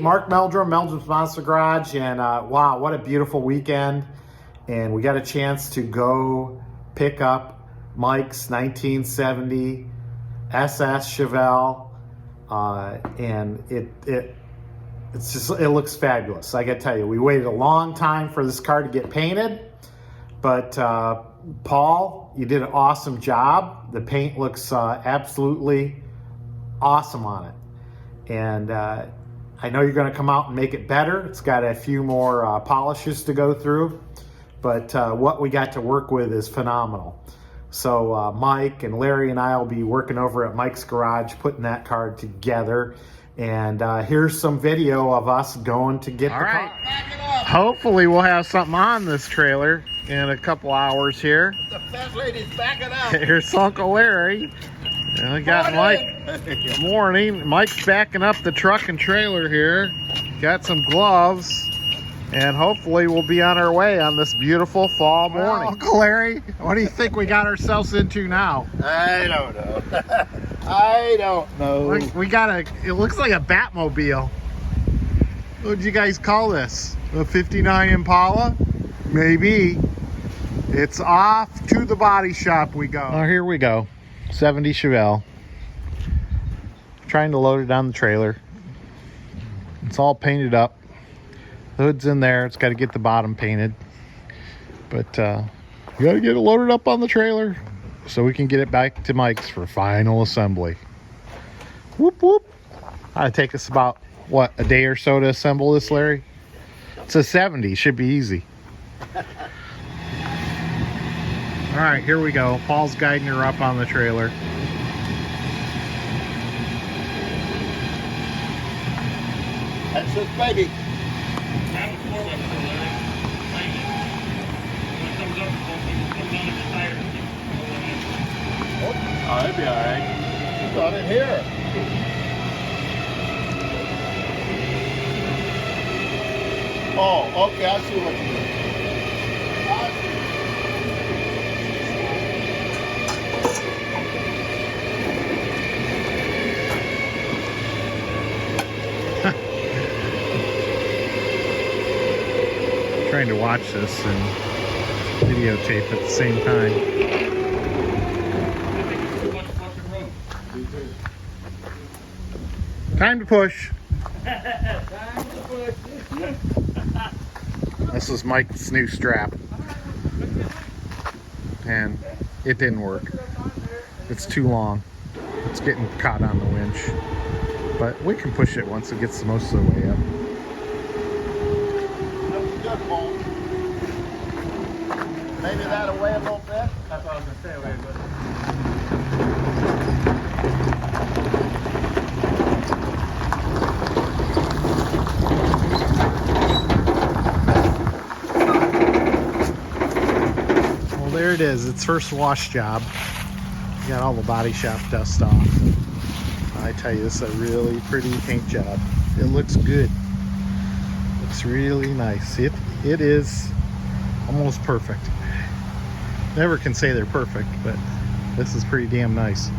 Mark Meldrum, Meldrum's Monster Garage, and wow, what a beautiful weekend. And we got a chance to go pick up Mike's 1970 SS Chevelle, and it looks fabulous. I gotta tell you, we waited a long time for this car to get painted, but Paul, you did an awesome job. The paint looks absolutely awesome on it, and I know you're going to come out and make it better. It's got a few more polishes to go through, but what we got to work with is phenomenal. So Mike and Larry and I will be working over at Mike's Garage putting that car together, and here's some video of us going to get the car. Hopefully we'll have something on this trailer in a couple hours here. The fat lady's backing up. Here's Uncle Larry. And we got Mike. Good morning. Mike's backing up the truck and trailer here. Got some gloves. And hopefully we'll be on our way on this beautiful fall morning. Well, Uncle Larry, what do you think we got ourselves into now? I don't know. I don't know. We got it looks like a Batmobile. What would you guys call this? A 59 Impala? Maybe. It's off to the body shop we go. Oh, here we go. 70 Chevelle. Trying to load it on the trailer. It's all painted up. The hood's in there. It's got to get the bottom painted. But you got to get it loaded up on the trailer so we can get it back to Mike's for final assembly. Whoop whoop. It'll take us about, what, a day or so to assemble this, Larry? It's a 70. Should be easy. All right, here we go. Paul's guiding her up on the trailer. That's this baby. Oh, that'd be all right. It's on in here. Oh, okay, I see what you mean. Trying to watch this and videotape at the same time. Time to push. This is Mike's new strap, and it didn't work. It's too long. It's getting caught on the winch, but we can push it once it gets most of the way up. Maybe that away a little bit. That's what I was going to say. Away a little bit. Well, there it is. Its first wash job. Got all the body shop dust off. I tell you, this is a really pretty paint job. It looks good. Looks really nice. It is almost perfect. Never can say they're perfect, but this is pretty damn nice.